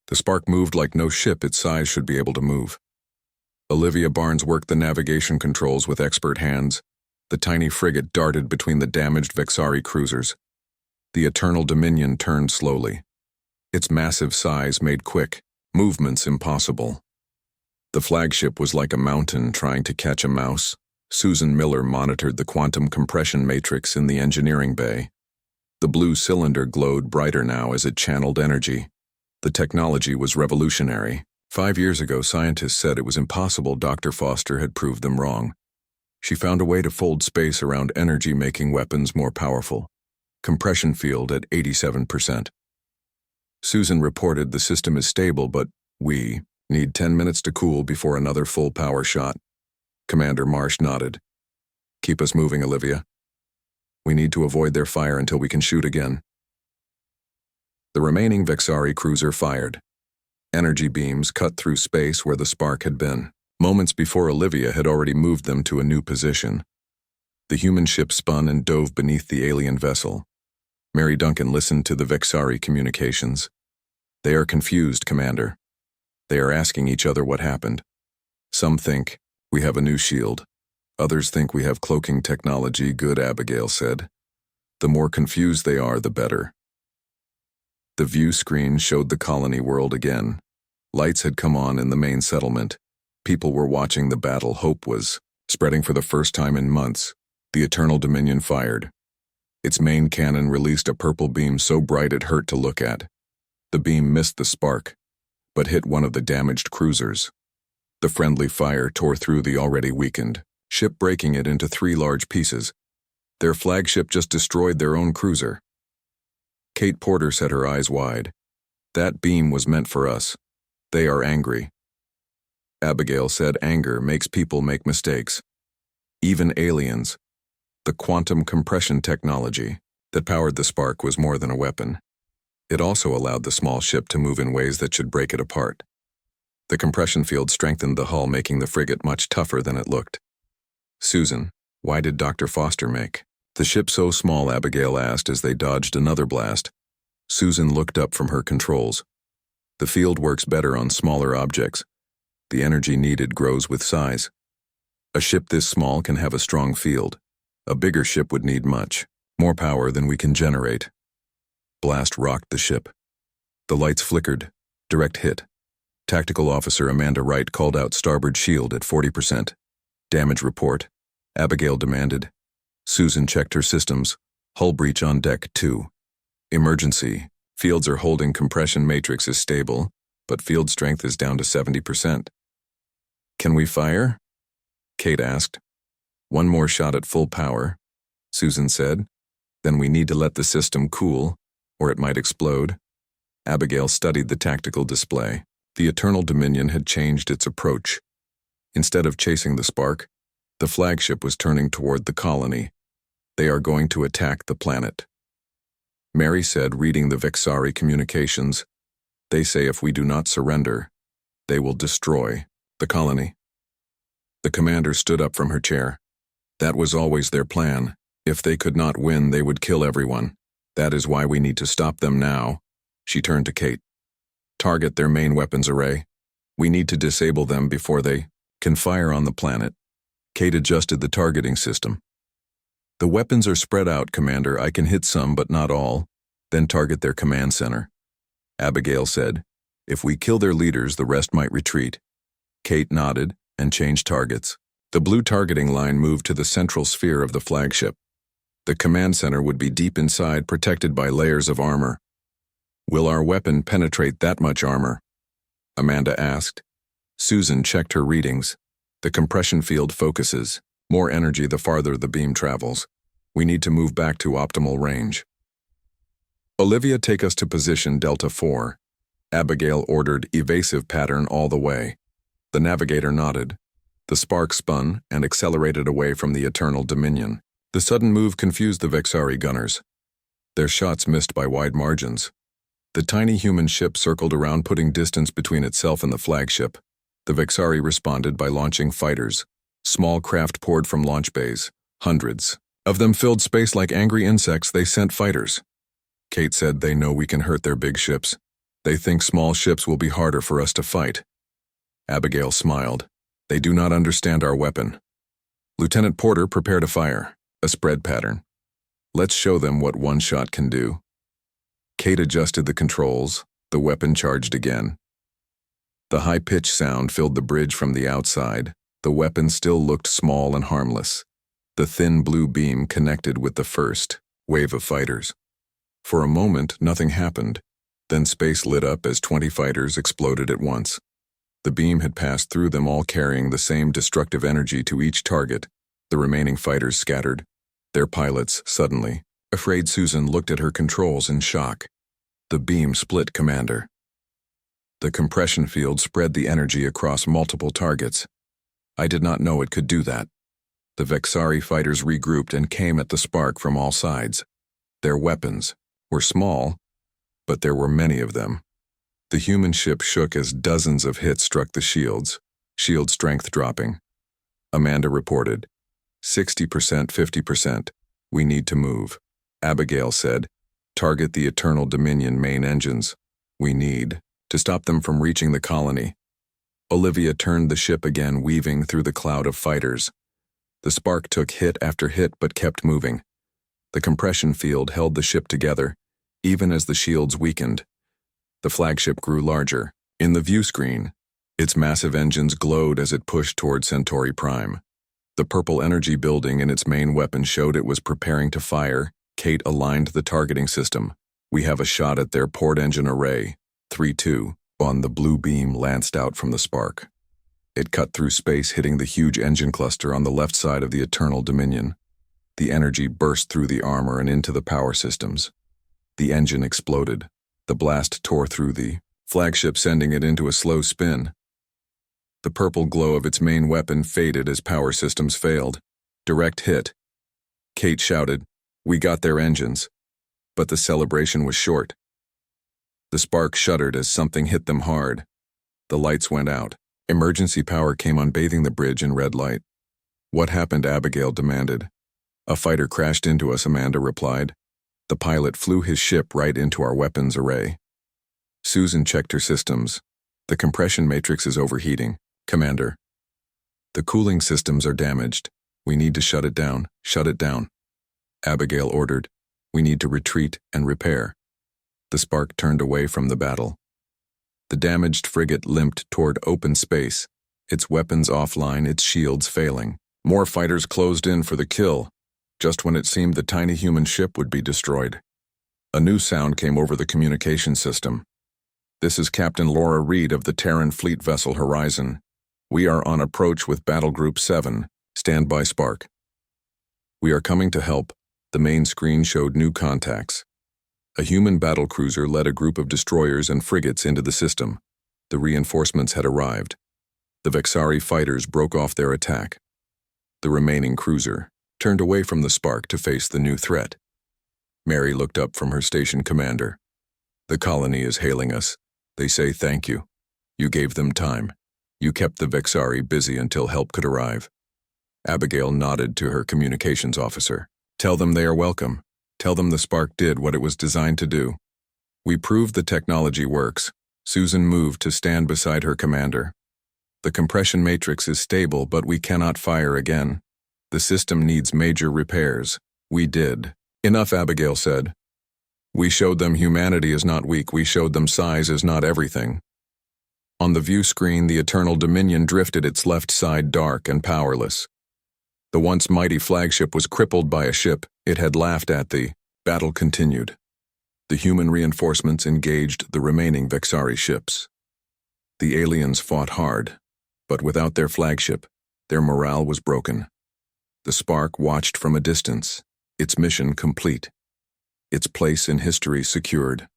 The spark moved like no ship its size should be able to move. Olivia Barnes worked the navigation controls with expert hands. The tiny frigate darted between the damaged Vexari cruisers. The Eternal Dominion turned slowly. Its massive size made quick movements impossible. The flagship was like a mountain trying to catch a mouse. Susan Miller monitored the quantum compression matrix in the engineering bay. The blue cylinder glowed brighter now as it channeled energy. The technology was revolutionary. 5 years ago, scientists said it was impossible. Dr. Foster had proved them wrong. She found a way to fold space around energy, making weapons more powerful. Compression field at 87%. Susan reported the system is stable, but we need 10 minutes to cool before another full power shot. Commander Marsh nodded. Keep us moving, Olivia. We need to avoid their fire until we can shoot again. The remaining Vexari cruiser fired. Energy beams cut through space where the spark had been. Moments before, Olivia had already moved them to a new position. The human ship spun and dove beneath the alien vessel. Mary Duncan listened to the Vexari communications. They are confused, Commander. They are asking each other what happened. Some think we have a new shield. Others think we have cloaking technology. Good, Abigail said. The more confused they are, the better. The view screen showed the colony world again. Lights had come on in the main settlement. People were watching the battle. Hope was spreading for the first time in months. The Eternal Dominion fired. Its main cannon released a purple beam so bright it hurt to look at. The beam missed the spark, but hit one of the damaged cruisers. The friendly fire tore through the already weakened ship, breaking it into 3 large pieces. Their flagship just destroyed their own cruiser. Kate Porter set her eyes wide. That beam was meant for us. They are angry. Abigail said anger makes people make mistakes. Even aliens. The quantum compression technology that powered the spark was more than a weapon. It also allowed the small ship to move in ways that should break it apart. The compression field strengthened the hull, making the frigate much tougher than it looked. Susan, why did Dr. Foster make the ship so small? Abigail asked as they dodged another blast. Susan looked up from her controls. The field works better on smaller objects. The energy needed grows with size. A ship this small can have a strong field. A bigger ship would need much more power than we can generate. Blast rocked the ship. The lights flickered. Direct hit. Tactical Officer Amanda Wright called out starboard shield at 40%. Damage report, Abigail demanded. Susan checked her systems. Hull breach on deck 2. Emergency. Fields are holding. Compression matrix is stable, but field strength is down to 70%. Can we fire? Kate asked. One more shot at full power, Susan said. Then we need to let the system cool, or it might explode. Abigail studied the tactical display. The Eternal Dominion had changed its approach. Instead of chasing the spark, the flagship was turning toward the colony. They are going to attack the planet. Mary said, reading the Vexari communications, they say if we do not surrender, they will destroy the colony. The commander stood up from her chair. That was always their plan. If they could not win, they would kill everyone. That is why we need to stop them now. She turned to Kate. Target their main weapons array. We need to disable them before they can fire on the planet. Kate adjusted the targeting system. The weapons are spread out, Commander. I can hit some, but not all. Then target their command center. Abigail said, if we kill their leaders, the rest might retreat. Kate nodded and changed targets. The blue targeting line moved to the central sphere of the flagship. The command center would be deep inside, protected by layers of armor. Will our weapon penetrate that much armor? Amanda asked. Susan checked her readings. The compression field focuses. More energy the farther the beam travels. We need to move back to optimal range. Olivia, take us to position Delta 4. Abigail ordered evasive pattern all the way. The navigator nodded. The spark spun and accelerated away from the Eternal Dominion. The sudden move confused the Vexari gunners. Their shots missed by wide margins. The tiny human ship circled around, putting distance between itself and the flagship. The Vexari responded by launching fighters. Small craft poured from launch bays. Hundreds of them filled space like angry insects. They sent fighters. Kate said, they know we can hurt their big ships. They think small ships will be harder for us to fight. Abigail smiled. They do not understand our weapon. Lieutenant Porter, prepare to fire. A spread pattern. Let's show them what one shot can do. Kate adjusted the controls. The weapon charged again. The high-pitched sound filled the bridge from the outside. The weapon still looked small and harmless. The thin blue beam connected with the first wave of fighters. For a moment, nothing happened. Then space lit up as 20 fighters exploded at once. The beam had passed through them, all carrying the same destructive energy to each target. The remaining fighters scattered. Their pilots, suddenly, afraid. Susan looked at her controls in shock. The beam split, Commander. The compression field spread the energy across multiple targets. I did not know it could do that. The Vexari fighters regrouped and came at the spark from all sides. Their weapons were small, but there were many of them. The human ship shook as dozens of hits struck the shields, shield strength dropping. Amanda reported, 60%, 50%. We need to move. Abigail said, target the Eternal Dominion main engines. We need to stop them from reaching the colony. Olivia turned the ship again, weaving through the cloud of fighters. The spark took hit after hit but kept moving. The compression field held the ship together, even as the shields weakened. The flagship grew larger. In the view screen, its massive engines glowed as it pushed toward Centauri Prime. The purple energy building in its main weapon showed it was preparing to fire. Kate aligned the targeting system. We have a shot at their port engine array. 3-2. On the blue beam lanced out from the spark. It cut through space, hitting the huge engine cluster on the left side of the Eternal Dominion. The energy burst through the armor and into the power systems. The engine exploded. The blast tore through the flagship, sending it into a slow spin. The purple glow of its main weapon faded as power systems failed. Direct hit. Kate shouted, "We got their engines." But the celebration was short. The spark shuddered as something hit them hard. The lights went out. Emergency power came on, bathing the bridge in red light. What happened? Abigail demanded. A fighter crashed into us, Amanda replied. The pilot flew his ship right into our weapons array. Susan checked her systems. The compression matrix is overheating. Commander. The cooling systems are damaged. We need to shut it down. Shut it down. Abigail ordered. We need to retreat and repair. The spark turned away from the battle. The damaged frigate limped toward open space, its weapons offline, its shields failing. More fighters closed in for the kill, just when it seemed the tiny human ship would be destroyed. A new sound came over the communication system. This is Captain Laura Reed of the Terran Fleet Vessel Horizon. We are on approach with Battle Group 7. Stand by, Spark. We are coming to help. The main screen showed new contacts. A human battlecruiser led a group of destroyers and frigates into the system. The reinforcements had arrived. The Vexari fighters broke off their attack. The remaining cruiser turned away from the Spark to face the new threat. Mary looked up from her station commander. The colony is hailing us. They say thank you. You gave them time. You kept the Vexari busy until help could arrive. Abigail nodded to her communications officer. Tell them they are welcome. Tell them the Spark did what it was designed to do. We proved the technology works. Susan moved to stand beside her commander. The compression matrix is stable, but we cannot fire again. The system needs major repairs. We did. Enough, Abigail said. We showed them humanity is not weak. We showed them size is not everything. On the view screen, the Eternal Dominion drifted, its left side dark and powerless. The once mighty flagship was crippled by a ship it had laughed at. The battle continued. The human reinforcements engaged the remaining Vexari ships. The aliens fought hard, but without their flagship, their morale was broken. The Spark watched from a distance, its mission complete, its place in history secured.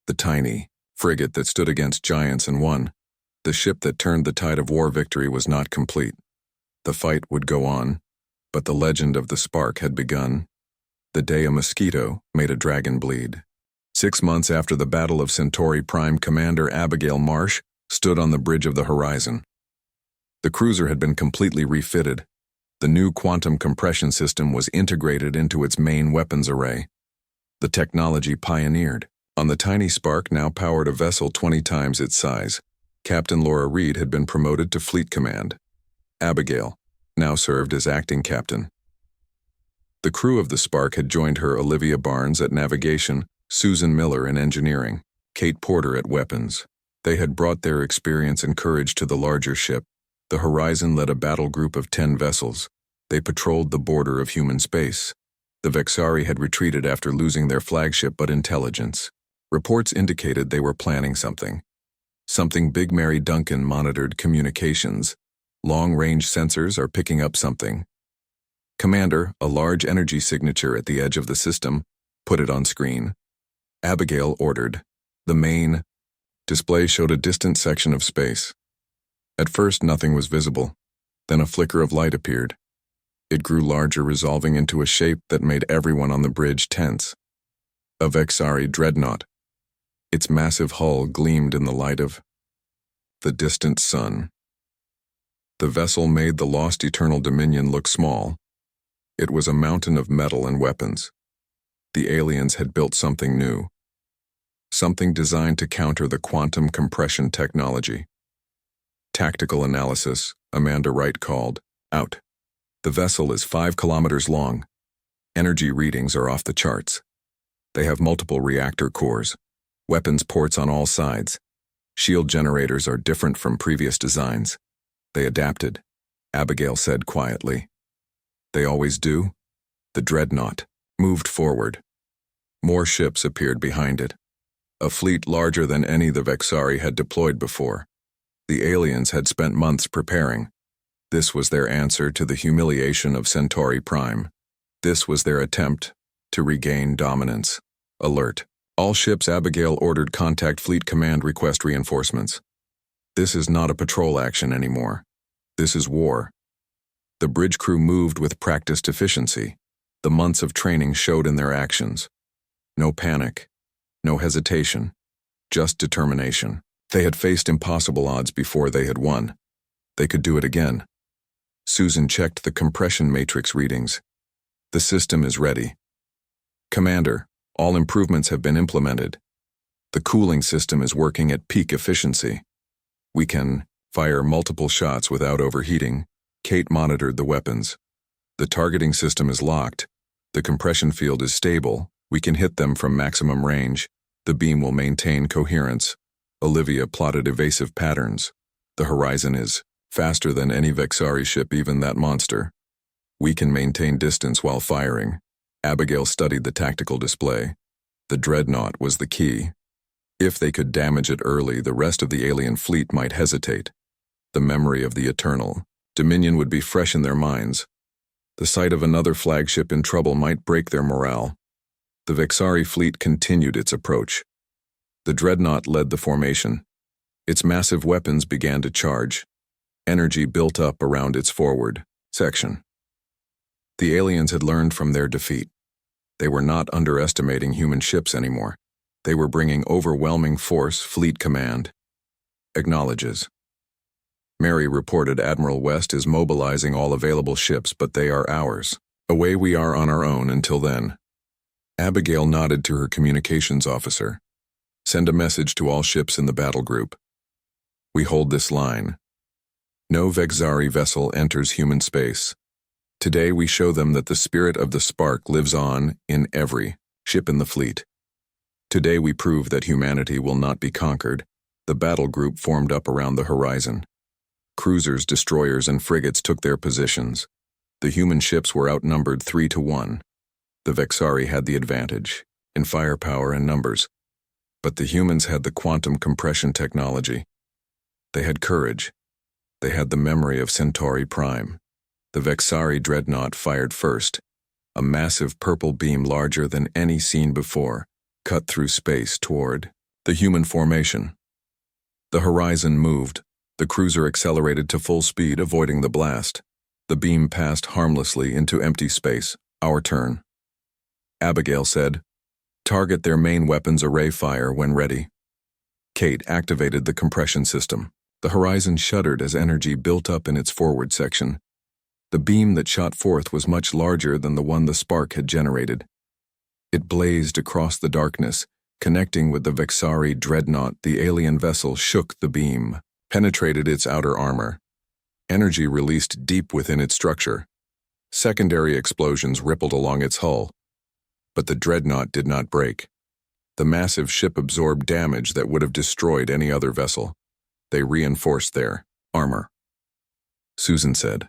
The tiny frigate that stood against giants and won, the ship that turned the tide of war victory, was not complete. The fight would go on, but the legend of the Spark had begun. The day a mosquito made a dragon bleed. 6 months after the Battle of Centauri Prime, Commander Abigail Marsh stood on the bridge of the Horizon. The cruiser had been completely refitted. The new quantum compression system was integrated into its main weapons array. The technology pioneered, On the tiny Spark now powered a vessel 20 times its size. Captain Laura Reed had been promoted to Fleet Command. Abigail now served as acting captain. The crew of the Spark had joined her: Olivia Barnes at navigation, Susan Miller in engineering, Kate Porter at weapons. They had brought their experience and courage to the larger ship. The Horizon led a battle group of 10 vessels. They patrolled the border of human space. The Vexari had retreated after losing their flagship, but intelligence. Reports indicated they were planning something. Something big. Mary Duncan monitored communications. Long-range sensors are picking up something. Commander, a large energy signature at the edge of the system. Put it on screen. Abigail ordered. The main display showed a distant section of space. At first nothing was visible. Then a flicker of light appeared. It grew larger, resolving into a shape that made everyone on the bridge tense. A Vexari dreadnought. Its massive hull gleamed in the light of the distant sun. The vessel made the lost Eternal Dominion look small. It was a mountain of metal and weapons. The aliens had built something new. Something designed to counter the quantum compression technology. Tactical analysis, Amanda Wright called out. The vessel is 5 kilometers long. Energy readings are off the charts. They have multiple reactor cores, weapons ports on all sides. Shield generators are different from previous designs. They adapted, Abigail said quietly. They always do. The dreadnought moved forward. More ships appeared behind it. A fleet larger than any the Vexari had deployed before. The aliens had spent months preparing. This was their answer to the humiliation of Centauri Prime. This was their attempt to regain dominance. Alert. All ships. Abigail ordered. Contact Fleet Command, request reinforcements. This is not a patrol action anymore. This is war. The bridge crew moved with practiced efficiency. The months of training showed in their actions. No panic. No hesitation. Just determination. They had faced impossible odds before. They had won. They could do it again. Susan checked the compression matrix readings. The system is ready. Commander, all improvements have been implemented. The cooling system is working at peak efficiency. We can fire multiple shots without overheating. Kate monitored the weapons. The targeting system is locked. The compression field is stable. We can hit them from maximum range. The beam will maintain coherence. Olivia plotted evasive patterns. The Horizon is faster than any Vexari ship, even that monster. We can maintain distance while firing. Abigail studied the tactical display. The dreadnought was the key. If they could damage it early, the rest of the alien fleet might hesitate. The memory of the Eternal Dominion would be fresh in their minds. The sight of another flagship in trouble might break their morale. The Vexari fleet continued its approach. The dreadnought led the formation. Its massive weapons began to charge. Energy built up around its forward section. The aliens had learned from their defeat. They were not underestimating human ships anymore. They were bringing overwhelming force. Fleet Command acknowledges. Mary reported Admiral West is mobilizing all available ships, but they are ours. Away we are on our own until then. Abigail nodded to her communications officer. Send a message to all ships in the battle group. We hold this line. No Vexari vessel enters human space. Today we show them that the spirit of the Spark lives on in every ship in the fleet. Today we prove that humanity will not be conquered. The battle group formed up around the Horizon. Cruisers, destroyers, and frigates took their positions. The human ships were outnumbered 3-1. The Vexari had the advantage in firepower and numbers, but the humans had the quantum compression technology. They had courage. They had the memory of Centauri Prime. The Vexari dreadnought fired first. A massive purple beam larger than any seen before cut through space toward the human formation. The Horizon moved. The cruiser accelerated to full speed, avoiding the blast. The beam passed harmlessly into empty space. Our turn. Abigail said, target their main weapons array, fire when ready. Kate activated the compression system. The Horizon shuddered as energy built up in its forward section. The beam that shot forth was much larger than the one the Spark had generated. It blazed across the darkness, Connecting with the Vexari dreadnought, the alien vessel shook the beam, penetrated its outer armor. Energy released deep within its structure. Secondary explosions rippled along its hull. But the dreadnought did not break. The massive ship absorbed damage that would have destroyed any other vessel. They reinforced their armor. Susan said,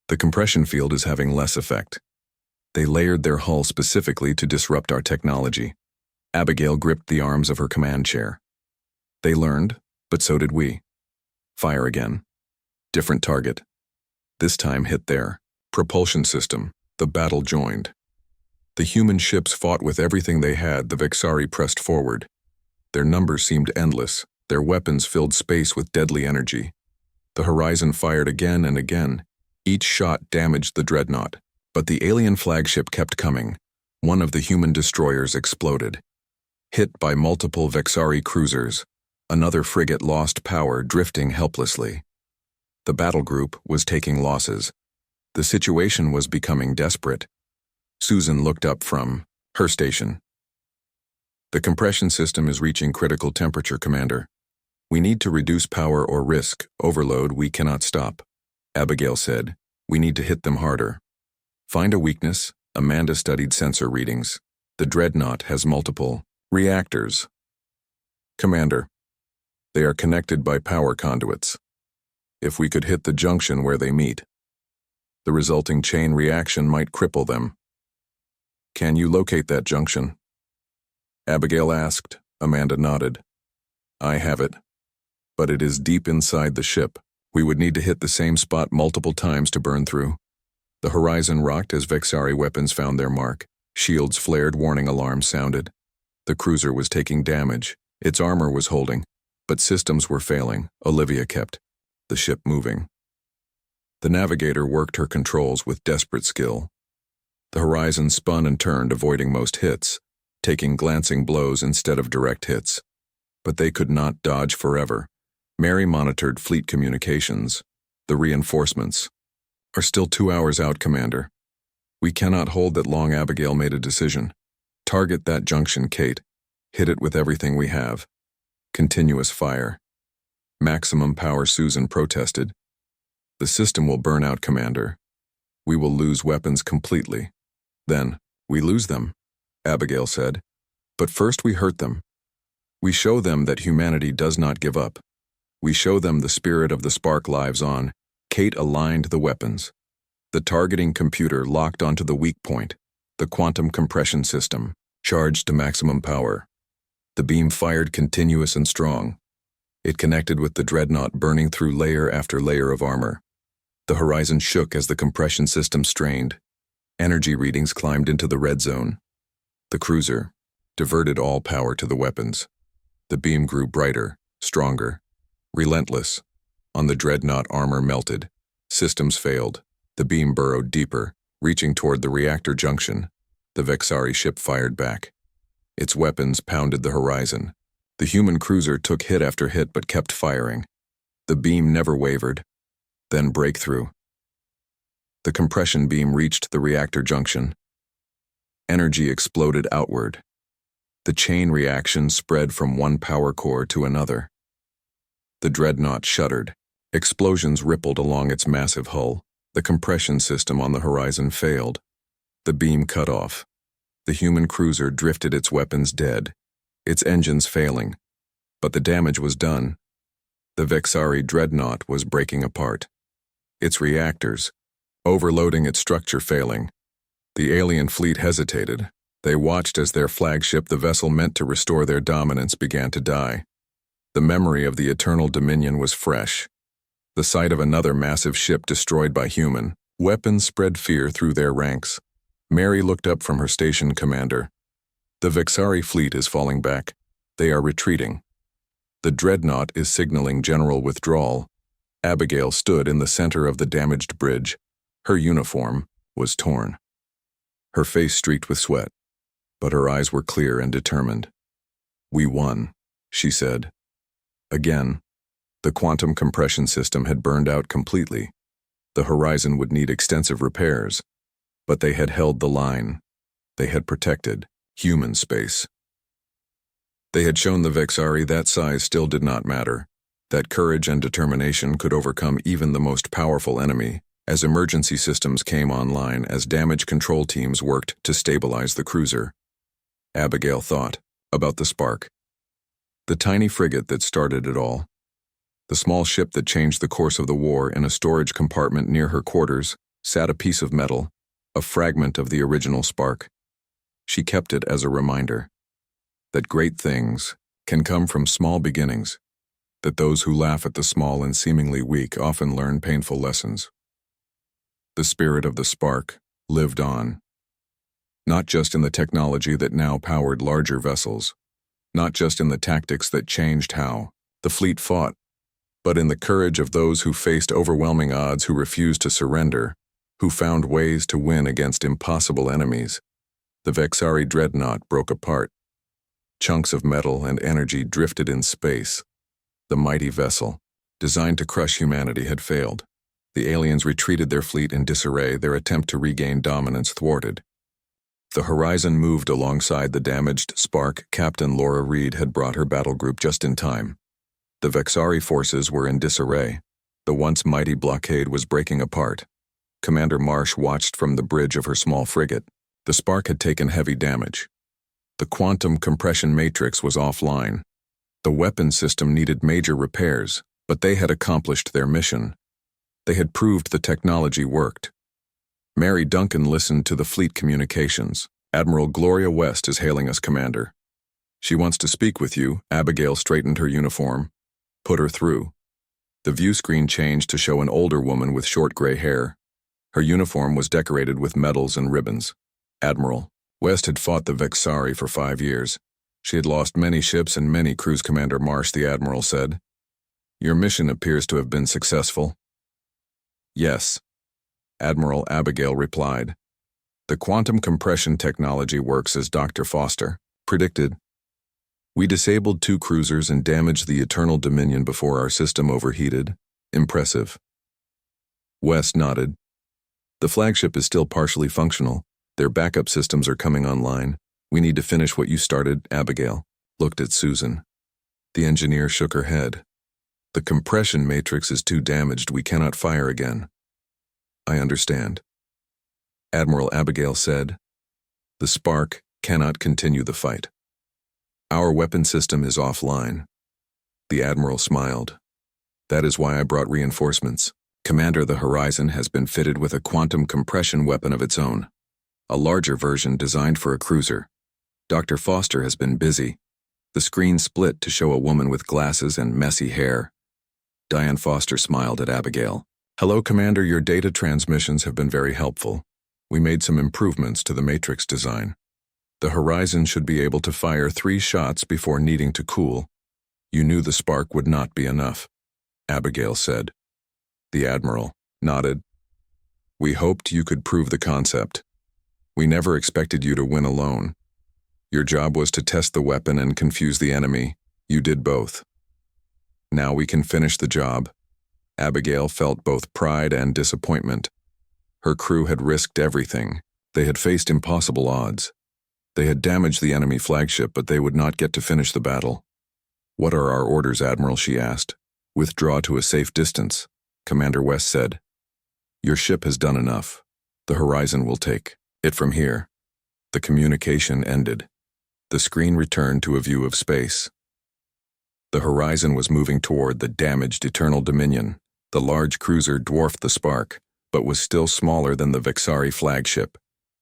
"The compression field is having less effect. They layered their hull specifically to disrupt our technology." Abigail gripped the arms of her command chair. "They learned, but so did we. Fire again. Different target. This time hit their propulsion system." The battle joined. The human ships fought with everything they had. The Vexari pressed forward. Their numbers seemed endless. Their weapons filled space with deadly energy. The Horizon fired again and again. Each shot damaged the dreadnought. But the alien flagship kept coming. One of the human destroyers exploded. Hit by multiple Vexari cruisers, another frigate lost power, drifting helplessly. The battle group was taking losses. The situation was becoming desperate. Susan looked up from her station. "The compression system is reaching critical temperature, Commander. We need to reduce power or risk overload. We cannot stop." Abigail said, "We need to hit them harder." "Find a weakness." Amanda studied sensor readings. "The dreadnought has multiple reactors." "Commander, they are connected by power conduits. If we could hit the junction where they meet, the resulting chain reaction might cripple them." "Can you locate that junction?" Abigail asked. Amanda nodded. "I have it. But it is deep inside the ship. We would need to hit the same spot multiple times to burn through." The Horizon rocked as Vexari weapons found their mark. Shields flared, warning alarms sounded. The cruiser was taking damage. Its armor was holding, but systems were failing. Olivia kept the ship moving. The navigator worked her controls with desperate skill. The Horizon spun and turned, avoiding most hits, taking glancing blows instead of direct hits. But they could not dodge forever. Mary monitored fleet communications. "The reinforcements are still 2 hours out, Commander. We cannot hold that long." Abigail made a decision. "Target that junction, Kate. Hit it with everything we have. Continuous fire." "Maximum power," Susan protested. "The system will burn out, Commander. We will lose weapons completely." "Then, we lose them," Abigail said. "But first we hurt them. We show them that humanity does not give up. We show them the spirit of the spark lives on." Kate aligned the weapons. The targeting computer locked onto the weak point, the quantum compression system, charged to maximum power. The beam fired continuous and strong. It connected with the dreadnought, burning through layer after layer of armor. The Horizon shook as the compression system strained. Energy readings climbed into the red zone. The cruiser diverted all power to the weapons. The beam grew brighter, stronger, relentless. On the dreadnought, armor melted. Systems failed. The beam burrowed deeper, reaching toward the reactor junction. The Vexari ship fired back. Its weapons pounded the Horizon. The human cruiser took hit after hit but kept firing. The beam never wavered. Then breakthrough. The compression beam reached the reactor junction. Energy exploded outward. The chain reaction spread from one power core to another. The dreadnought shuddered. Explosions rippled along its massive hull. The compression system on the Horizon failed. The beam cut off. The human cruiser drifted, its weapons dead, its engines failing. But the damage was done. The Vexari dreadnought was breaking apart. Its reactors, overloading, its structure failing. The alien fleet hesitated. They watched as their flagship, the vessel meant to restore their dominance, began to die. The memory of the Eternal Dominion was fresh. The sight of another massive ship destroyed by human weapons spread fear through their ranks. Mary looked up from her station. "Commander, the Vexari fleet is falling back. They are retreating. The dreadnought is signaling general withdrawal." Abigail stood in the center of the damaged bridge. Her uniform was torn. Her face streaked with sweat, but her eyes were clear and determined. "We won," she said. Again, the quantum compression system had burned out completely. The Horizon would need extensive repairs, but they had held the line. They had protected human space. They had shown the Vexari that size still did not matter, that courage and determination could overcome even the most powerful enemy, as emergency systems came online as damage control teams worked to stabilize the cruiser. Abigail thought about the spark. The tiny frigate that started it all. The small ship that changed the course of the war. In a storage compartment near her quarters sat a piece of metal, a fragment of the original spark. She kept it as a reminder that great things can come from small beginnings, that those who laugh at the small and seemingly weak often learn painful lessons. The spirit of the spark lived on, not just in the technology that now powered larger vessels, not just in the tactics that changed how the fleet fought, but in the courage of those who faced overwhelming odds, who refused to surrender, who found ways to win against impossible enemies. The Vexari dreadnought broke apart. Chunks of metal and energy drifted in space. The mighty vessel, designed to crush humanity, had failed. The aliens retreated, their fleet in disarray, their attempt to regain dominance thwarted. The horizon moved alongside the damaged spark. Captain Laura Reed had brought her battle group just in time. The Vexari forces were in disarray. The once mighty blockade was breaking apart. Commander Marsh watched from the bridge of her small frigate. The spark had taken heavy damage. The quantum compression matrix was offline. The weapon system needed major repairs, but they had accomplished their mission. They had proved the technology worked. Mary Duncan listened to the fleet communications. Admiral Gloria West is hailing us, Commander. She wants to speak with you. Abigail straightened her uniform. Put her through. The view screen changed to show an older woman with short gray hair. Her uniform was decorated with medals and ribbons. Admiral West had fought the Vexari for 5 years. She had lost many ships and many crews. Commander Marsh, the Admiral said. Your mission appears to have been successful. Yes, Admiral Abigail replied. The quantum compression technology works as Dr. Foster predicted. We disabled 2 cruisers and damaged the Eternal Dominion before our system overheated. Impressive. West nodded. The flagship is still partially functional. Their backup systems are coming online. We need to finish what you started. Abigail looked at Susan. The engineer shook her head. The compression matrix is too damaged. We cannot fire again. I understand. Admiral Abigail said. The spark cannot continue the fight. Our weapon system is offline. The Admiral smiled. That is why I brought reinforcements. Commander, the Horizon has been fitted with a quantum compression weapon of its own. A larger version designed for a cruiser. Dr. Foster has been busy. The screen split to show a woman with glasses and messy hair. Diane Foster smiled at Abigail. Hello, Commander, your data transmissions have been very helpful. We made some improvements to the matrix design. The Horizon should be able to fire 3 shots before needing to cool. You knew the spark would not be enough, Abigail said. The Admiral nodded. We hoped you could prove the concept. We never expected you to win alone. Your job was to test the weapon and confuse the enemy. You did both. Now we can finish the job. Abigail felt both pride and disappointment. Her crew had risked everything. They had faced impossible odds. They had damaged the enemy flagship, but they would not get to finish the battle. What are our orders, Admiral? She asked. Withdraw to a safe distance, Commander West said. Your ship has done enough. The Horizon will take it from here. The communication ended. The screen returned to a view of space. The Horizon was moving toward the damaged Eternal Dominion. The large cruiser dwarfed the spark, but was still smaller than the Vexari flagship.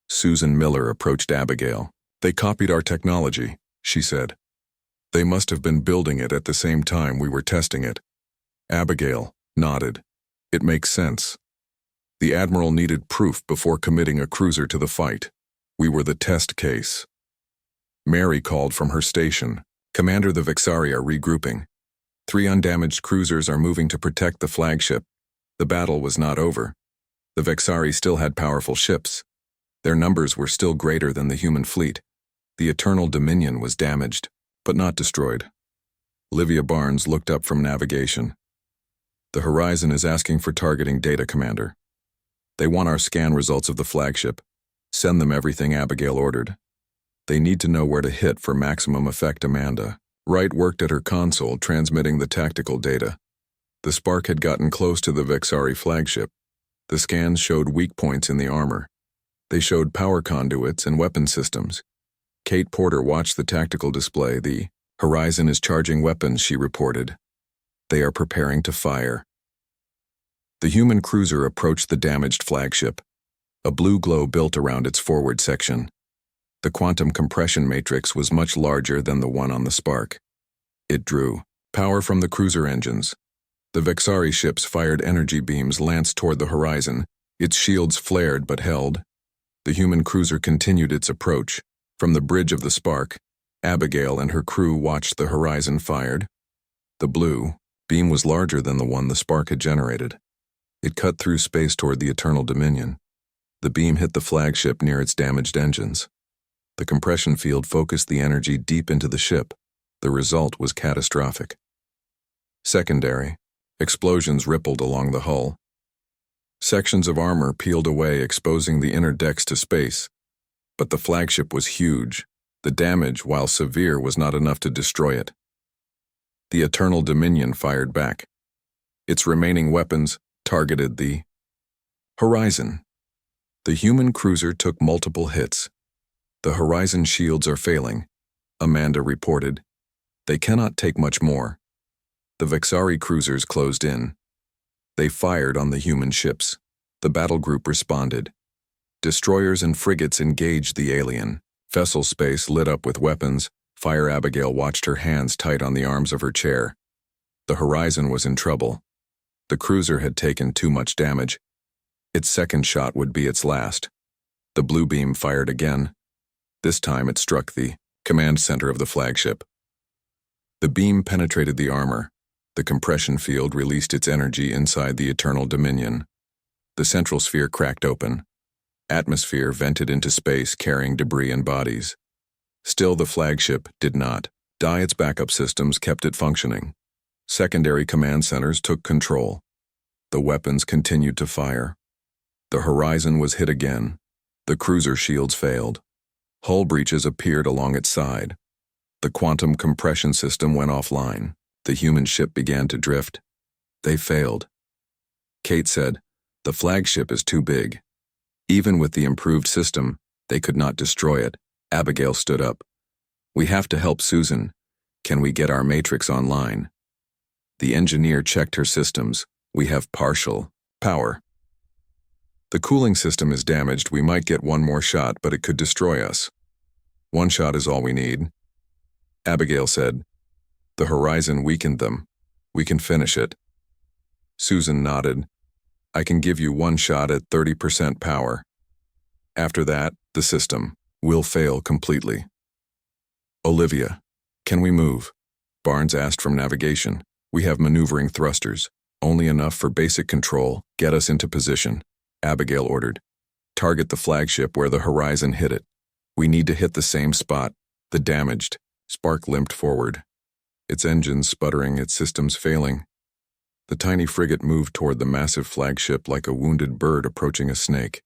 Susan Miller approached Abigail. They copied our technology, she said. They must have been building it at the same time we were testing it. Abigail nodded. It makes sense. The Admiral needed proof before committing a cruiser to the fight. We were the test case. Mary called from her station. Commander, the Vexari are regrouping. 3 undamaged cruisers are moving to protect the flagship. The battle was not over. The Vexari still had powerful ships. Their numbers were still greater than the human fleet. The Eternal Dominion was damaged, but not destroyed. Olivia Barnes looked up from navigation. The Horizon is asking for targeting data, Commander. They want our scan results of the flagship. Send them everything, Abigail ordered. They need to know where to hit for maximum effect, Amanda. Wright worked at her console, transmitting the tactical data. The spark had gotten close to the Vexari flagship. The scans showed weak points in the armor. They showed power conduits and weapon systems. Kate Porter watched the tactical display. The Horizon is charging weapons, she reported. They are preparing to fire. The human cruiser approached the damaged flagship. A blue glow built around its forward section. The quantum compression matrix was much larger than the one on the spark. It drew power from the cruiser engines. The Vexari ships fired energy beams lanced toward the Horizon. Its shields flared but held. The human cruiser continued its approach. From the bridge of the spark, Abigail and her crew watched the Horizon fired. The blue beam was larger than the one the spark had generated. It cut through space toward the Eternal Dominion. The beam hit the flagship near its damaged engines. The compression field focused the energy deep into the ship. The result was catastrophic. Secondary. Explosions rippled along the hull. Sections of armor peeled away, exposing the inner decks to space. But the flagship was huge. The damage, while severe, was not enough to destroy it. The Eternal Dominion fired back. Its remaining weapons targeted the Horizon. The human cruiser took multiple hits. The Horizon shields are failing, Amanda reported. They cannot take much more. The Vexari cruisers closed in. They fired on the human ships. The battle group responded. Destroyers and frigates engaged the alien. Vessel space lit up with weapons. Fire Abigail watched her hands tight on the arms of her chair. The Horizon was in trouble. The cruiser had taken too much damage. Its second shot would be its last. The blue beam fired again. This time it struck the command center of the flagship. The beam penetrated the armor. The compression field released its energy inside the Eternal Dominion. The central sphere cracked open. Atmosphere vented into space, carrying debris and bodies. Still, the flagship did not die. Its backup systems kept it functioning. Secondary command centers took control. The weapons continued to fire. The Horizon was hit again. The cruiser shields failed. Hull breaches appeared along its side. The quantum compression system went offline. The human ship began to drift. They failed. Kate said, "The flagship is too big. Even with the improved system, they could not destroy it." Abigail stood up. "We have to help Susan. Can we get our matrix online?" The engineer checked her systems. "We have partial power. The cooling system is damaged. We might get one more shot, but it could destroy us." "One shot is all we need," Abigail said. "The Horizon weakened them. We can finish it." Susan nodded. "I can give you one shot at 30% power. After that, the system will fail completely." "Olivia, can we move?" Barnes asked from navigation. "We have maneuvering thrusters. Only enough for basic control. Get us into position," Abigail ordered. "Target the flagship where the Horizon hit it. We need to hit the same spot. The damaged." Spark limped forward. Its engines sputtering, its systems failing. The tiny frigate moved toward the massive flagship like a wounded bird approaching a snake.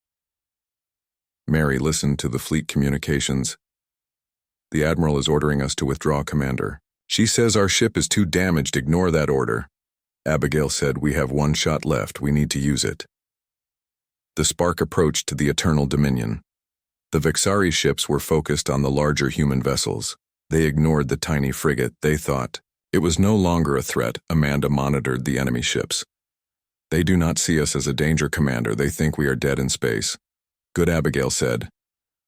Mary listened to the fleet communications. "The Admiral is ordering us to withdraw, Commander. She says our ship is too damaged. Ignore that order." Abigail said, "We have one shot left. We need to use it." The spark approached to the Eternal Dominion. The Vexari ships were focused on the larger human vessels. They ignored the tiny frigate. They thought it was no longer a threat. Amanda monitored the enemy ships. "They do not see us as a danger, Commander. They think we are dead in space." "Good," Abigail said.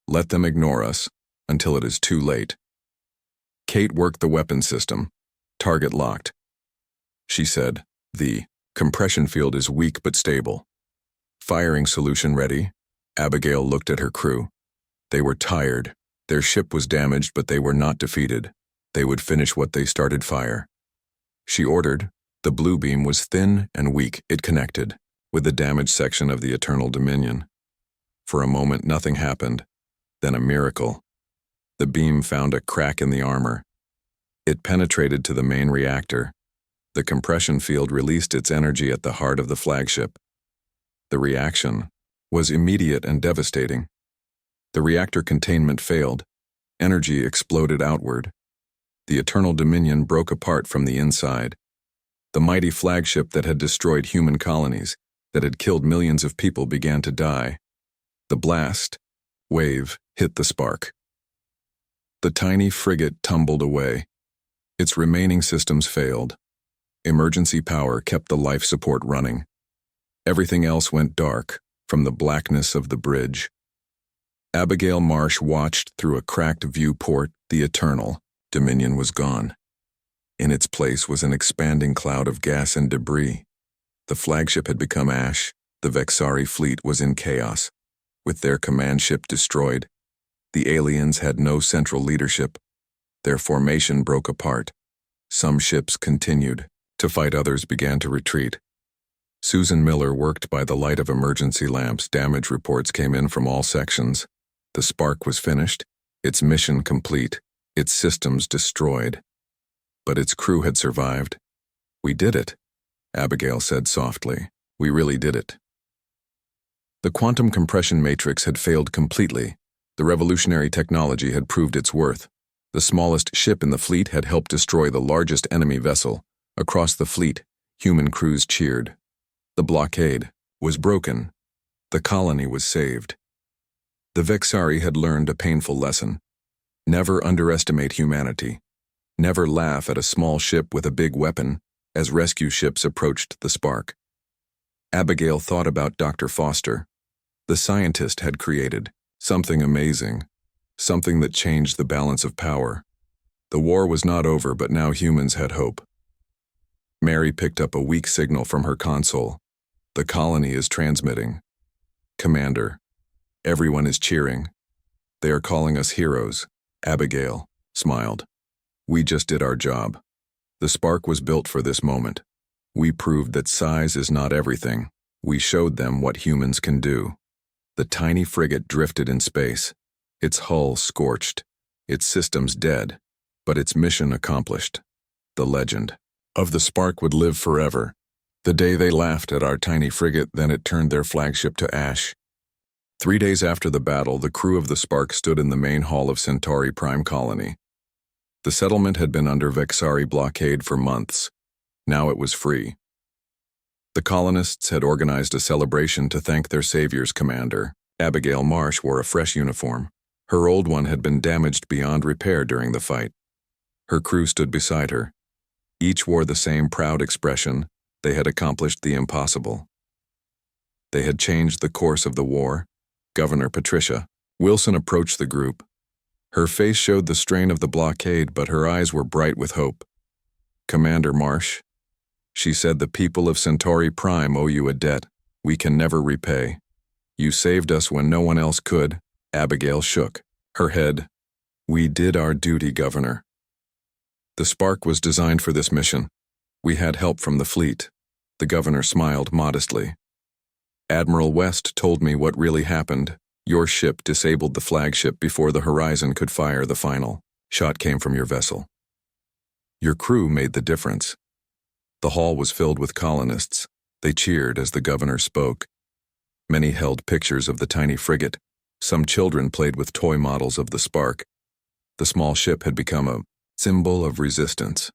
"Let them ignore us until it is too late." Kate worked the weapon system. "Target locked." She said, "The compression field is weak but stable." "Firing solution ready." Abigail looked at her crew. They were tired. Their ship was damaged, but they were not defeated. They would finish what they started. "Fire." She ordered. The blue beam was thin and weak. It connected with the damaged section of the Eternal Dominion. For a moment, nothing happened. Then a miracle. The beam found a crack in the armor. It penetrated to the main reactor. The compression field released its energy at the heart of the flagship. The reaction was immediate and devastating. The reactor containment failed. Energy exploded outward. The Eternal Dominion broke apart from the inside. The mighty flagship that had destroyed human colonies, that had killed millions of people, began to die. The blast wave hit the spark. The tiny frigate tumbled away. Its remaining systems failed. Emergency power kept the life support running. Everything else went dark from the blackness of the bridge. Abigail Marsh watched through a cracked viewport. The Eternal Dominion was gone. In its place was an expanding cloud of gas and debris. The flagship had become ash. The Vexari fleet was in chaos. With their command ship destroyed, the aliens had no central leadership. Their formation broke apart. Some ships continued to fight, others began to retreat. Susan Miller worked by the light of emergency lamps. Damage reports came in from all sections. The Spark was finished, its mission complete, its systems destroyed. But its crew had survived. "We did it," Abigail said softly. "We really did it." The quantum compression matrix had failed completely. The revolutionary technology had proved its worth. The smallest ship in the fleet had helped destroy the largest enemy vessel. Across the fleet, human crews cheered. The blockade was broken. The colony was saved. The Vexari had learned a painful lesson. Never underestimate humanity. Never laugh at a small ship with a big weapon as rescue ships approached the Spark. Abigail thought about Dr. Foster. The scientist had created something amazing, something that changed the balance of power. The war was not over, but now humans had hope. Mary picked up a weak signal from her console. "The colony is transmitting. Commander, everyone is cheering. They are calling us heroes." Abigail smiled. "We just did our job. The Spark was built for this moment. We proved that size is not everything. We showed them what humans can do." The tiny frigate drifted in space, its hull scorched, its systems dead, but its mission accomplished. The legend of the Spark would live forever. The day they laughed at our tiny frigate, then it turned their flagship to ash. 3 days after the battle, the crew of the Spark stood in the main hall of Centauri Prime Colony. The settlement had been under Vexari blockade for months. Now it was free. The colonists had organized a celebration to thank their savior's commander. Abigail Marsh wore a fresh uniform. Her old one had been damaged beyond repair during the fight. Her crew stood beside her. Each wore the same proud expression. They had accomplished the impossible. They had changed the course of the war. Governor Patricia Wilson approached the group. Her face showed the strain of the blockade, but her eyes were bright with hope. "Commander Marsh," she said, "the people of Centauri Prime owe you a debt we can never repay. You saved us when no one else could." Abigail shook her head. "We did our duty, Governor. The Spark was designed for this mission. We had help from the fleet." The governor smiled modestly. "Admiral West told me what really happened. Your ship disabled the flagship before the Horizon could fire the final shot came from your vessel. Your crew made the difference." The hall was filled with colonists. They cheered as the governor spoke. Many held pictures of the tiny frigate. Some children played with toy models of the Spark. The small ship had become a symbol of resistance.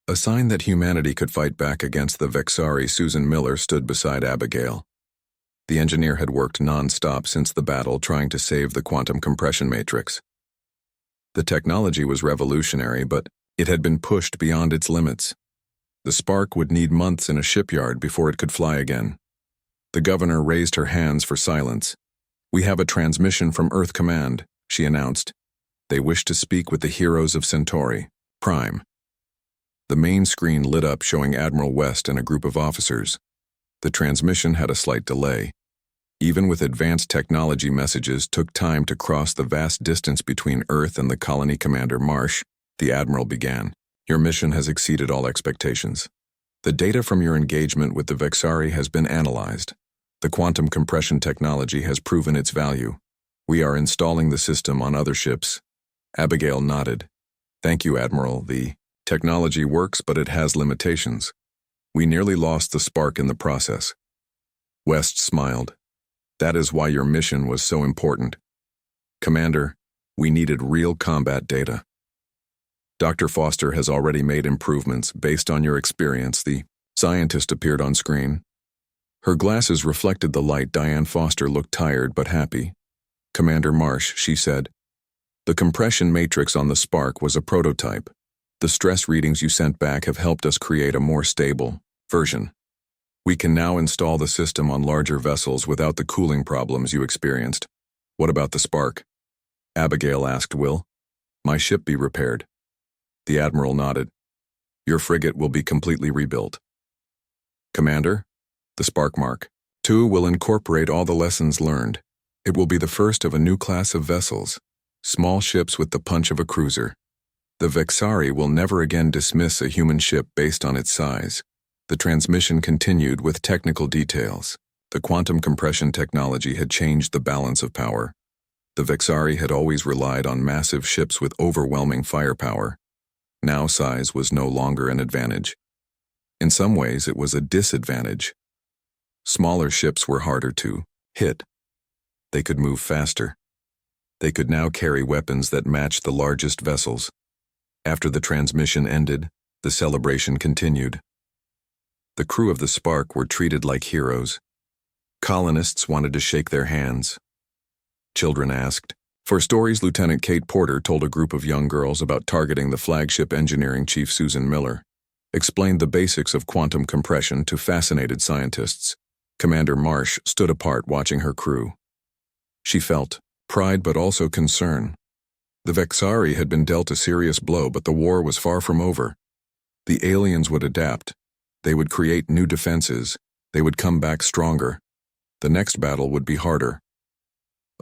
A sign that humanity could fight back against the Vexari. Susan Miller stood beside Abigail. The engineer had worked non-stop since the battle, trying to save the quantum compression matrix. The technology was revolutionary, but it had been pushed beyond its limits. The Spark would need months in a shipyard before it could fly again. The governor raised her hands for silence. "We have a transmission from Earth Command," she announced. "They wish to speak with the heroes of Centauri Prime." The main screen lit up, showing Admiral West and a group of officers. The transmission had a slight delay. Even with advanced technology, messages took time to cross the vast distance between Earth and the colony. "Commander Marsh," the Admiral began, "your mission has exceeded all expectations. The data from your engagement with the Vexari has been analyzed. The quantum compression technology has proven its value. We are installing the system on other ships." Abigail nodded. "Thank you, Admiral. The technology works, but it has limitations. We nearly lost the Spark in the process." West smiled. "That is why your mission was so important. Commander, we needed real combat data." Dr. Foster has already made improvements based on your experience. The scientist appeared on screen. Her glasses reflected the light. Diane Foster looked tired but happy. Commander Marsh, she said. The compression matrix on the Spark was a prototype. The stress readings you sent back have helped us create a more stable version. We can now install the system on larger vessels without the cooling problems you experienced. What about the Spark? Abigail asked. Will my ship be repaired? The Admiral nodded. Your frigate will be completely rebuilt. Commander, the Spark Mark II will incorporate all the lessons learned. It will be the first of a new class of vessels, small ships with the punch of a cruiser. The Vexari will never again dismiss a human ship based on its size. The transmission continued with technical details. The quantum compression technology had changed the balance of power. The Vexari had always relied on massive ships with overwhelming firepower. Now size was no longer an advantage. In some ways, it was a disadvantage. Smaller ships were harder to hit. They could move faster. They could now carry weapons that matched the largest vessels. After the transmission ended, the celebration continued. The crew of the Spark were treated like heroes. Colonists wanted to shake their hands. Children asked. For stories, Lieutenant Kate Porter told a group of young girls about targeting the Flagship engineering chief Susan Miller, explained the basics of quantum compression to fascinated scientists. Commander Marsh stood apart watching her crew. She felt pride but also concern. The Vexari had been dealt a serious blow, but the war was far from over. The aliens would adapt. They would create new defenses. They would come back stronger. The next battle would be harder.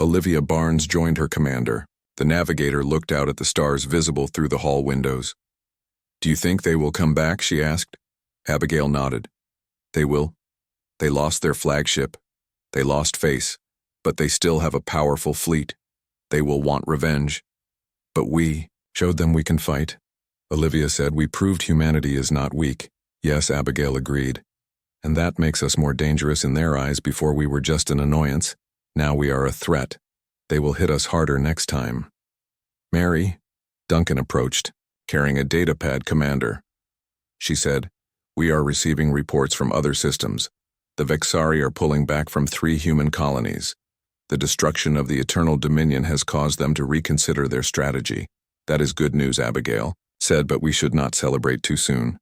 Olivia Barnes joined her commander. The navigator looked out at the stars visible through the hall windows. Do you think they will come back? She asked. Abigail nodded. They will. They lost their flagship. They lost face, but they still have a powerful fleet. They will want revenge. But we showed them we can fight. Olivia said. We proved humanity is not weak. Yes, Abigail agreed. And that makes us more dangerous in their eyes. Before we were just an annoyance. Now we are a threat. They will hit us harder next time. Mary, Duncan approached, carrying a datapad. Commander, she said, we are receiving reports from other systems. The Vexari are pulling back from 3 human colonies. The destruction of the Eternal Dominion has caused them to reconsider their strategy. That is good news, Abigail said, but we should not celebrate too soon.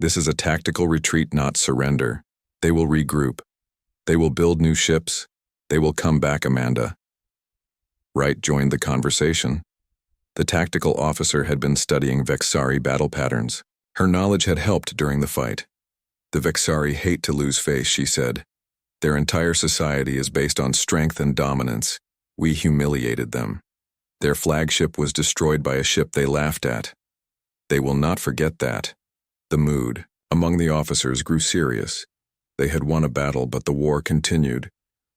This is a tactical retreat, not surrender. They will regroup. They will build new ships. They will come back. Amanda Wright joined the conversation. The tactical officer had been studying Vexari battle patterns. Her knowledge had helped during the fight. The Vexari hate to lose face, she said. Their entire society is based on strength and dominance. We humiliated them. Their flagship was destroyed by a ship they laughed at. They will not forget that. The mood among the officers grew serious. They had won a battle, but the war continued.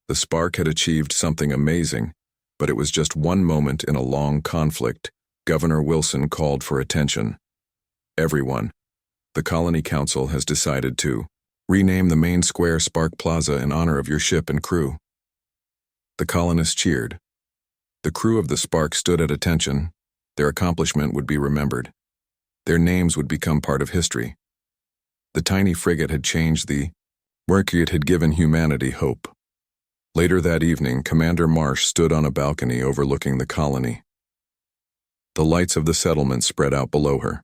The Spark had achieved something amazing, but it was just one moment in a long conflict. Governor Wilson called for attention. Everyone, the Colony Council has decided to rename the main square Spark Plaza in honor of your ship and crew. The colonists cheered. The crew of the Spark stood at attention. Their accomplishment would be remembered. Their names would become part of history. The tiny frigate had changed the work. It had given humanity hope. Later that evening, Commander Marsh stood on a balcony overlooking the colony. The lights of the settlement spread out below her.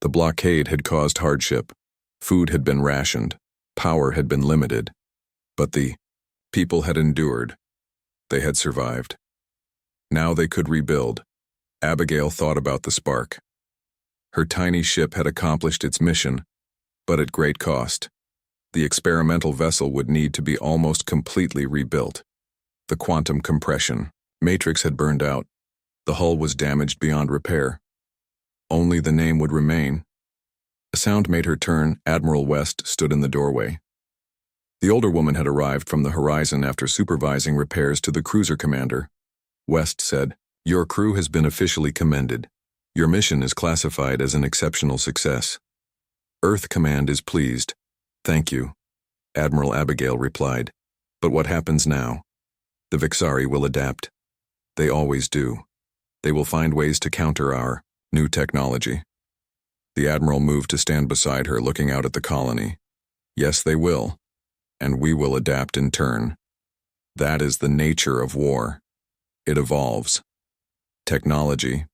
The blockade had caused hardship. Food had been rationed. Power had been limited. But the people had endured. They had survived. Now they could rebuild. Abigail thought about the Spark. Her tiny ship had accomplished its mission, but at great cost. The experimental vessel would need to be almost completely rebuilt. The quantum compression matrix had burned out. The hull was damaged beyond repair. Only the name would remain. A sound made her turn. Admiral West stood in the doorway. The older woman had arrived from the horizon after supervising repairs to the cruiser commander. West said, "Your crew has been officially commended. Your mission is classified as an exceptional success. Earth Command is pleased." "Thank you," Admiral Abigail replied. "But what happens now? The Vexari will adapt. They always do. They will find ways to counter our New technology. The Admiral moved to stand beside her, looking out at the colony. Yes, they will. And we will adapt in turn. That is the nature of war. It evolves. Technology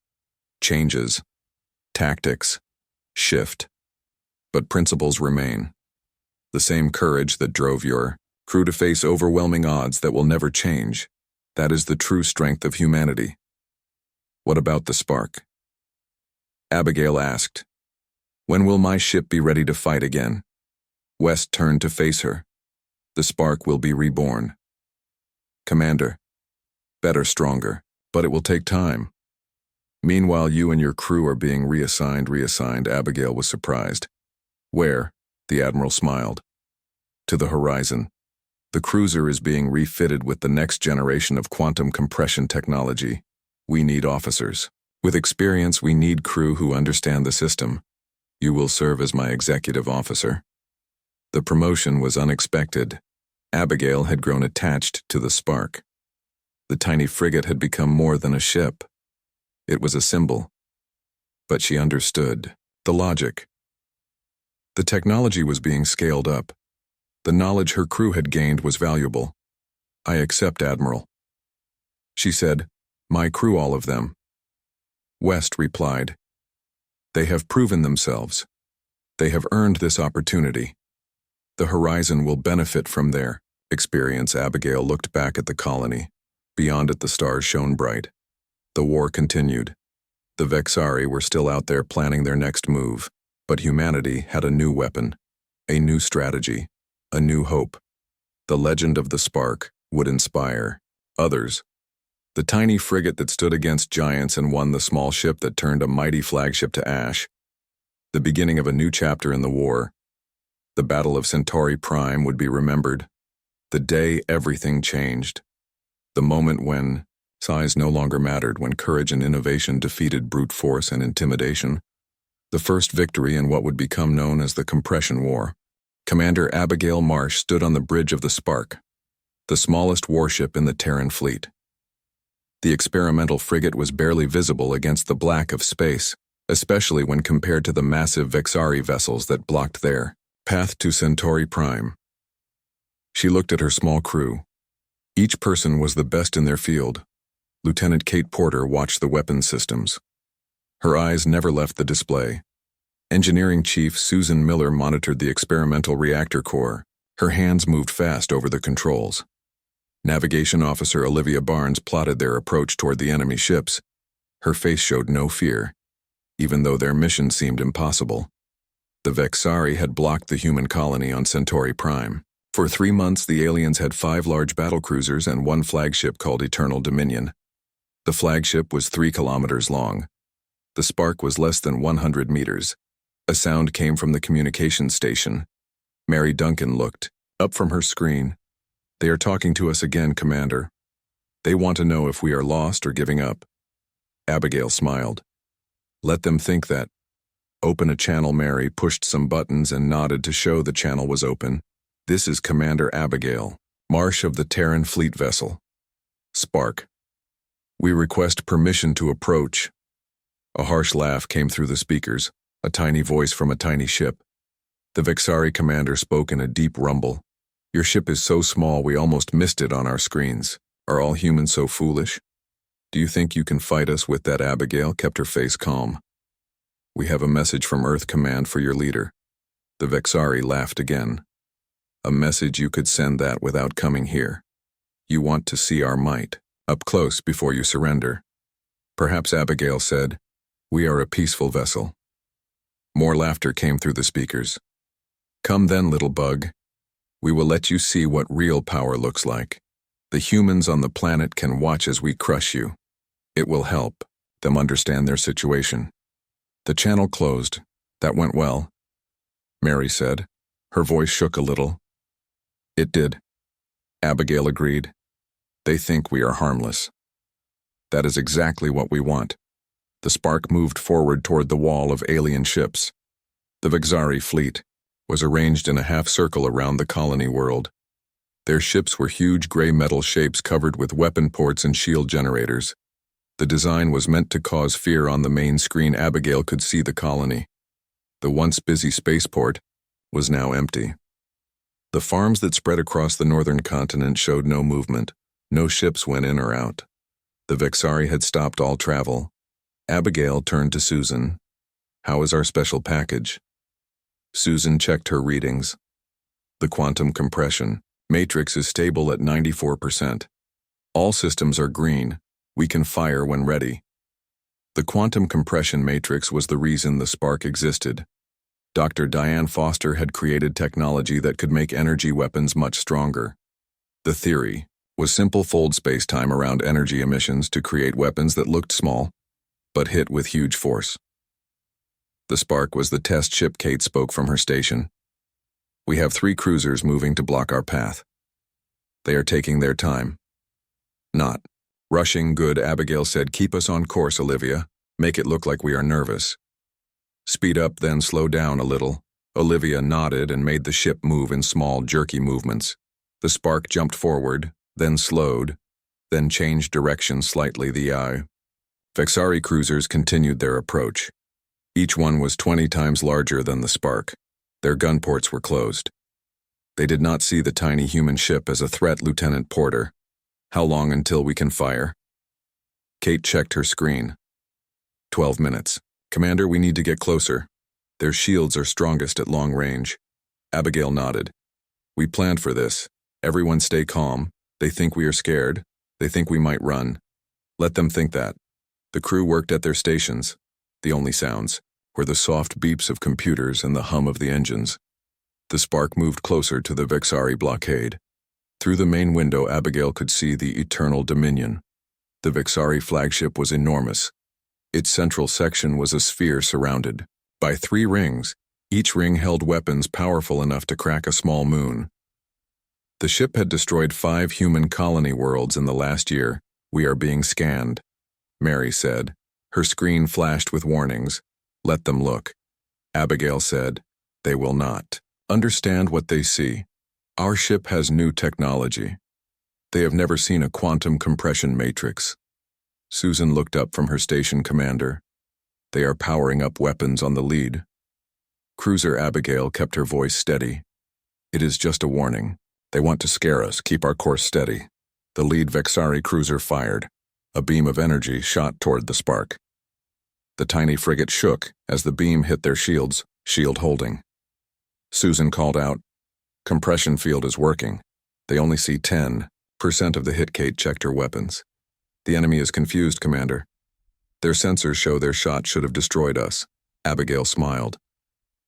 changes. Tactics shift. But principles remain. The same courage that drove your crew to face overwhelming odds that will never change. That is the true strength of humanity. What about the spark? Abigail asked. When will my ship be ready to fight again? West turned to face her. The spark will be reborn. Commander. Better, stronger, but it will take time. Meanwhile, you and your crew are being reassigned. Abigail was surprised. Where? The Admiral smiled. To the horizon. The cruiser is being refitted with the next generation of quantum compression technology. We need officers. With experience, we need crew who understand the system. You will serve as my executive officer. The promotion was unexpected. Abigail had grown attached to the spark. The tiny frigate had become more than a ship. It was a symbol. But she understood the logic. The technology was being scaled up. The knowledge her crew had gained was valuable. I accept, Admiral. She said, my crew, all of them. West replied, they have proven themselves. They have earned this opportunity. The horizon will benefit from their experience. Abigail looked back at the colony. Beyond it, the stars shone bright. The war continued. The Vexari were still out there planning their next move, but humanity had a new weapon, a new strategy, a new hope. The legend of the spark would inspire others. The tiny frigate that stood against giants and won the small ship that turned a mighty flagship to ash. The beginning of a new chapter in the war. The Battle of Centauri Prime would be remembered. The day everything changed. The moment when size no longer mattered, when courage and innovation defeated brute force and intimidation. The first victory in what would become known as the Compression War. Commander Abigail Marsh stood on the bridge of the Spark, the smallest warship in the Terran fleet. The experimental frigate was barely visible against the black of space, especially when compared to the massive Vexari vessels that blocked their path to Centauri Prime. She looked at her small crew. Each person was the best in their field. Lieutenant Kate Porter watched the weapons systems. Her eyes never left the display. Engineering Chief Susan Miller monitored the experimental reactor core. Her hands moved fast over the controls. Navigation Officer Olivia Barnes plotted their approach toward the enemy ships. Her face showed no fear, even though their mission seemed impossible. The Vexari had blocked the human colony on Centauri Prime. For 3 months, the aliens had 5 large battlecruisers and 1 flagship called Eternal Dominion. The flagship was 3 kilometers long. The spark was less than 100 meters. A sound came from the communications station. Mary Duncan looked up from her screen. They are talking to us again, Commander. They want to know if we are lost or giving up. Abigail smiled. Let them think that. Open a channel. Mary pushed some buttons and nodded to show the channel was open. This is Commander Abigail Marsh of the Terran Fleet vessel. Spark. We request permission to approach. A harsh laugh came through the speakers, a tiny voice from a tiny ship. The Vexari commander spoke in a deep rumble. Your ship is so small we almost missed it on our screens. Are all humans so foolish? Do you think you can fight us with that? Abigail kept her face calm. We have a message from Earth Command for your leader. The Vexari laughed again. A message? You could send that without coming here. You want to see our might up close before you surrender. Perhaps, Abigail said. We are a peaceful vessel. More laughter came through the speakers. Come then, little bug. We will let you see what real power looks like. The humans on the planet can watch as we crush you. It will help them understand their situation. The channel closed. That went well, Mary said. Her voice shook a little. It did. Abigail agreed. They think we are harmless. That is exactly what we want. The spark moved forward toward the wall of alien ships. The Vexari fleet was arranged in a half-circle around the colony world. Their ships were huge gray metal shapes covered with weapon ports and shield generators. The design was meant to cause fear. On the main screen, Abigail could see the colony. The once busy spaceport was now empty. The farms that spread across the northern continent showed no movement. No ships went in or out. The Vexari had stopped all travel. Abigail turned to Susan. "How is our special package?" Susan checked her readings. The quantum compression matrix is stable at 94%. All systems are green. We can fire when ready. The quantum compression matrix was the reason the spark existed. Dr. Diane Foster had created technology that could make energy weapons much stronger. The theory was simple: fold space-time around energy emissions to create weapons that looked small, but hit with huge force. The spark was the test ship. Kate spoke from her station. "We have 3 cruisers moving to block our path. They are taking their time." "Not rushing." "Good," Abigail said. "Keep us on course, Olivia. Make it look like we are nervous. Speed up, then slow down a little." Olivia nodded and made the ship move in small, jerky movements. The spark jumped forward, then slowed, then changed direction slightly. The Vexari cruisers continued their approach. Each one was 20 times larger than the spark. Their gun ports were closed. They did not see the tiny human ship as a threat. "Lieutenant Porter, how long until we can fire?" Kate checked her screen. 12 minutes. "Commander, we need to get closer. Their shields are strongest at long range." Abigail nodded. "We planned for this. Everyone stay calm. They think we are scared. They think we might run. Let them think that." The crew worked at their stations. The only sounds were the soft beeps of computers and the hum of the engines. The spark moved closer to the Vexari blockade. Through the main window, Abigail could see the Eternal Dominion. The Vexari flagship was enormous. Its central section was a sphere surrounded by 3 rings. Each ring held weapons powerful enough to crack a small moon. The ship had destroyed 5 human colony worlds in the last year. "We are being scanned," Mary said. Her screen flashed with warnings. "Let them look." Abigail said, "They will not understand what they see. Our ship has new technology. They have never seen a quantum compression matrix." Susan looked up from her station. "Commander, they are powering up weapons on the lead." Cruiser Abigail kept her voice steady. "It is just a warning. They want to scare us. Keep our course steady." The lead Vexari cruiser fired. A beam of energy shot toward the spark. The tiny frigate shook as the beam hit their shields, shield holding. Susan called out, "Compression field is working. They only see 10% of the hit." Kate checked her weapons. "The enemy is confused, Commander. Their sensors show their shot should have destroyed us." Abigail smiled.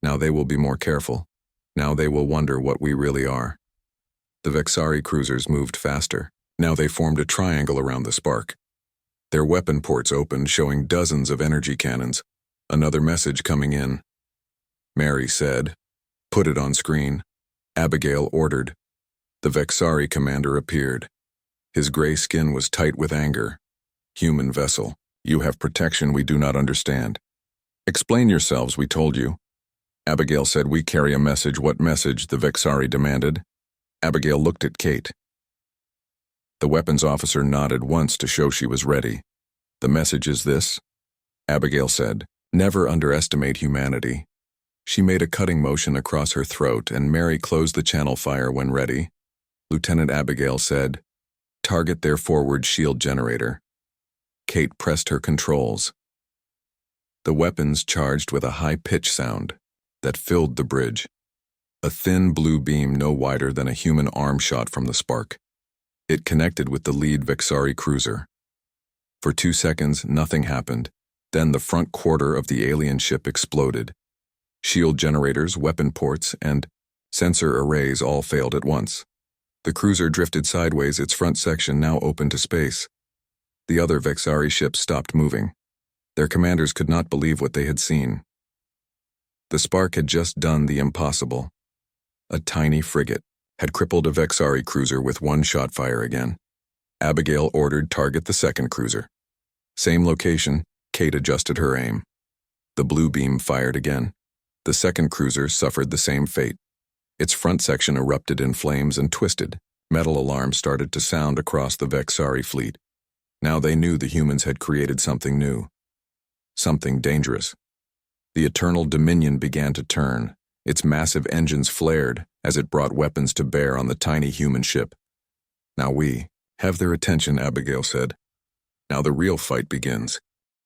"Now they will be more careful. Now they will wonder what we really are." The Vexari cruisers moved faster. Now they formed a triangle around the spark. Their weapon ports opened, showing dozens of energy cannons. Another message coming in. Mary said, "Put it on screen." Abigail ordered. The Vexari commander appeared. His gray skin was tight with anger. "Human vessel, you have protection we do not understand. Explain yourselves, we told you." Abigail said, "We carry a message." "What message?" the Vexari demanded. Abigail looked at Kate. The weapons officer nodded once to show she was ready. "The message is this," Abigail said. "Never underestimate humanity." She made a cutting motion across her throat, and Mary closed the channel fire when ready. Lieutenant Abigail said, "Target their forward shield generator." Kate pressed her controls. The weapons charged with a high-pitched sound that filled the bridge. A thin blue beam no wider than a human arm shot from the spark. It connected with the lead Vexari cruiser. For 2 seconds, nothing happened. Then the front quarter of the alien ship exploded. Shield generators, weapon ports, and sensor arrays all failed at once. The cruiser drifted sideways, its front section now open to space. The other Vexari ships stopped moving. Their commanders could not believe what they had seen. The spark had just done the impossible. A tiny frigate had crippled a Vexari cruiser with one shot fire again. Abigail ordered, "Target the second cruiser." Same location, Kate adjusted her aim. The blue beam fired again. The second cruiser suffered the same fate. Its front section erupted in flames and twisted. Metal alarms started to sound across the Vexari fleet. Now they knew the humans had created something new, something dangerous. The Eternal Dominion began to turn. Its massive engines flared as it brought weapons to bear on the tiny human ship. Now we have their attention, Abigail said. Now the real fight begins.